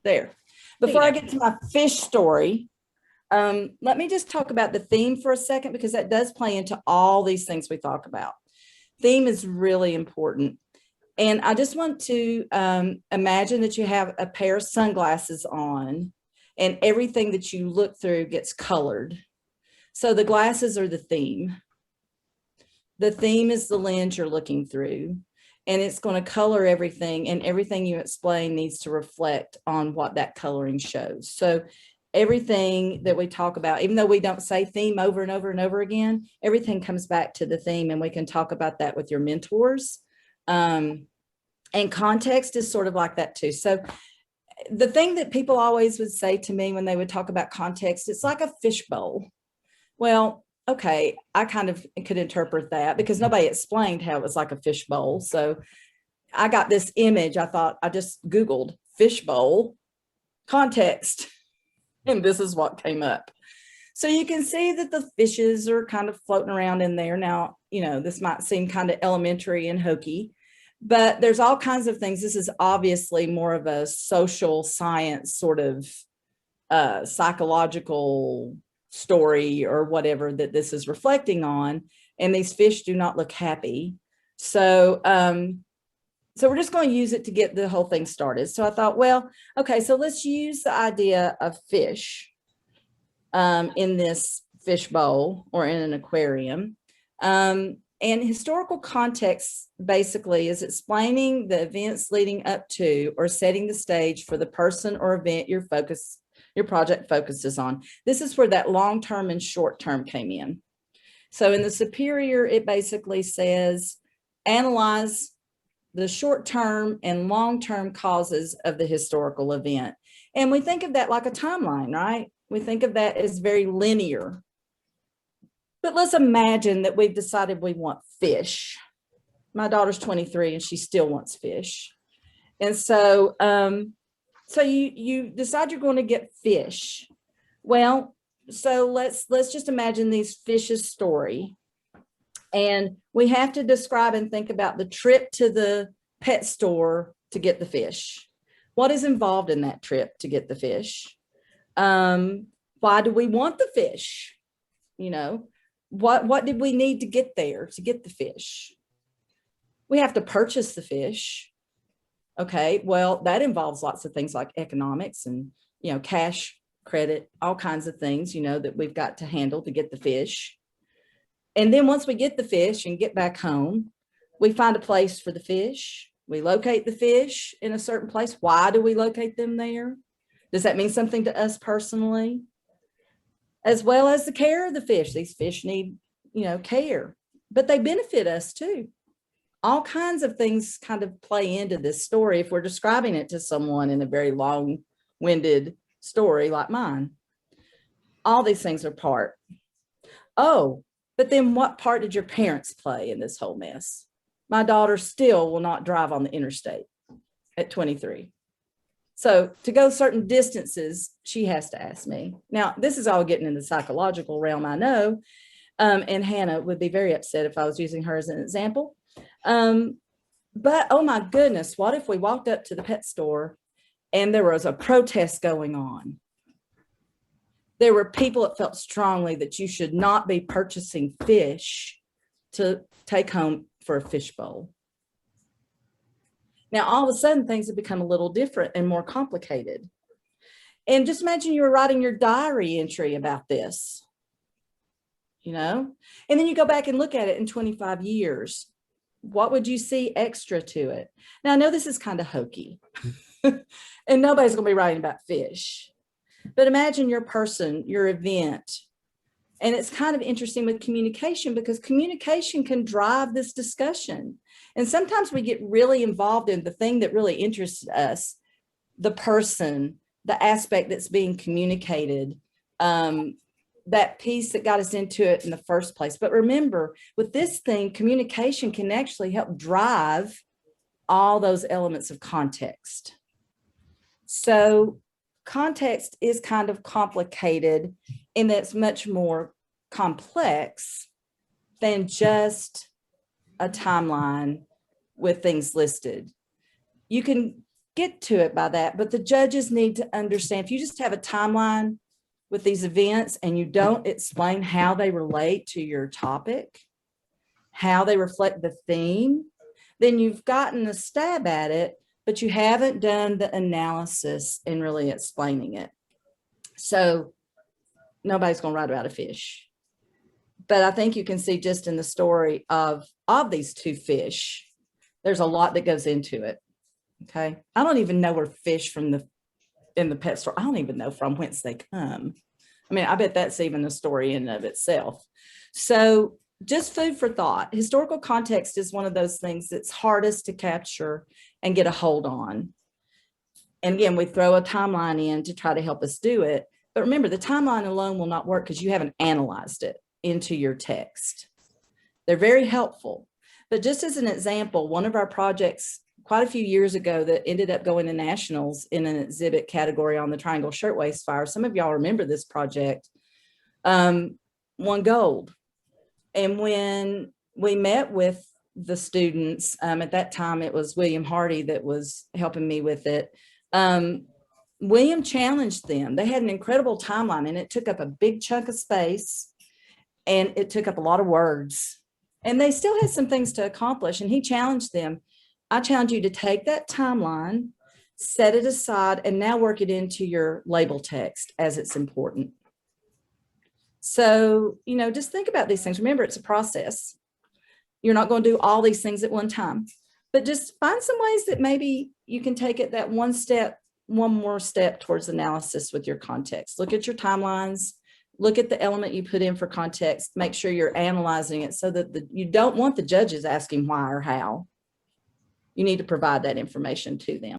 There. Before I get to my fish story, let me just talk about the theme for a second, because that does play into all these things we talk about. Theme is really important. And I just want to imagine that you have a pair of sunglasses on and everything that you look through gets colored. So the glasses are the theme. The theme is the lens you're looking through, and it's going to color everything, and everything you explain needs to reflect on what that coloring shows. So everything that we talk about, even though we don't say theme over and over and over again, everything comes back to the theme, and we can talk about that with your mentors. And context is sort of like that too. So the thing that people always would say to me when they would talk about context, it's like a fishbowl. Well, okay, I kind of could interpret that because nobody explained how it was like a fishbowl. So I got this image. I thought, I just Googled fishbowl context, and this is what came up. So you can see that the fishes are kind of floating around in there. Now, you know, this might seem kind of elementary and hokey, but there's all kinds of things. This is obviously more of a social science sort of psychological story or whatever that this is reflecting on. And these fish do not look happy. So, so we're just going to use it to get the whole thing started. So I thought, well, okay, so let's use the idea of fish in this fish bowl or in an aquarium. And historical context basically is explaining the events leading up to or setting the stage for the person or event your project focuses on. This is where that long-term and short-term came in. So in the superior, it basically says, analyze the short-term and long-term causes of the historical event. And we think of that like a timeline, right? We think of that as very linear. But let's imagine that we've decided we want fish. My daughter's 23 and she still wants fish. And so, so you decide you're going to get fish. Well, so let's just imagine these fish's story. And we have to describe and think about the trip to the pet store to get the fish. What is involved in that trip to get the fish? Why do we want the fish? You know, what did we need to get there to get the fish? We have to purchase the fish. Okay, well, that involves lots of things like economics and, you know, cash, credit, all kinds of things, you know, that we've got to handle to get the fish. And then once we get the fish and get back home, we find a place for the fish. We locate the fish in a certain place. Why do we locate them there? Does that mean something to us personally? As well as the care of the fish. These fish need, you know, care, but they benefit us too. All kinds of things kind of play into this story if we're describing it to someone in a very long-winded story like mine. All these things are part. Oh, but then what part did your parents play in this whole mess? My daughter still will not drive on the interstate at 23. So to go certain distances, she has to ask me. Now, this is all getting in the psychological realm, I know, and Hannah would be very upset if I was using her as an example. But oh my goodness, what if we walked up to the pet store and there was a protest going on? There were people that felt strongly that you should not be purchasing fish to take home for a fish bowl. Now, all of a sudden, things have become a little different and more complicated. And just imagine you were writing your diary entry about this, you know, and then you go back and look at it in 25 years. What would you see extra to it? Now, I know this is kind of hokey and nobody's going to be writing about fish, but imagine your person, your event. And it's kind of interesting with communication because communication can drive this discussion. And sometimes we get really involved in the thing that really interests us, the person, the aspect that's being communicated, that piece that got us into it in the first place. But remember, with this thing, communication can actually help drive all those elements of context. So context is kind of complicated in that it's much more complex than just a timeline with things listed. You can get to it by that, but the judges need to understand, if you just have a timeline with these events and you don't explain how they relate to your topic, how they reflect the theme, then you've gotten a stab at it, but you haven't done the analysis and really explaining it. So nobody's going to write about a fish. But I think you can see just in the story of these two fish, there's a lot that goes into it. Okay. I don't even know where fish in the pet store, I don't even know from whence they come. I mean, I bet that's even a story in and of itself. So just food for thought. Historical context is one of those things that's hardest to capture and get a hold on. And again, we throw a timeline in to try to help us do it. But remember, the timeline alone will not work because you haven't analyzed it into your text. They're very helpful. But just as an example, one of our projects quite a few years ago that ended up going to nationals in an exhibit category on the Triangle Shirtwaist Fire. Some of y'all remember this project, won gold. And when we met with the students, at that time, it was William Hardy that was helping me with it. William challenged them. They had an incredible timeline and it took up a big chunk of space and it took up a lot of words. And they still had some things to accomplish. And he challenged them. I challenge you to take that timeline, set it aside, and now work it into your label text as it's important. So, just think about these things. Remember, it's a process. You're not going to do all these things at one time, but just find some ways that maybe you can take it that one more step towards analysis with your context. Look at your timelines, look at the element you put in for context, make sure you're analyzing it so that you don't want the judges asking why or how. You need to provide that information to them.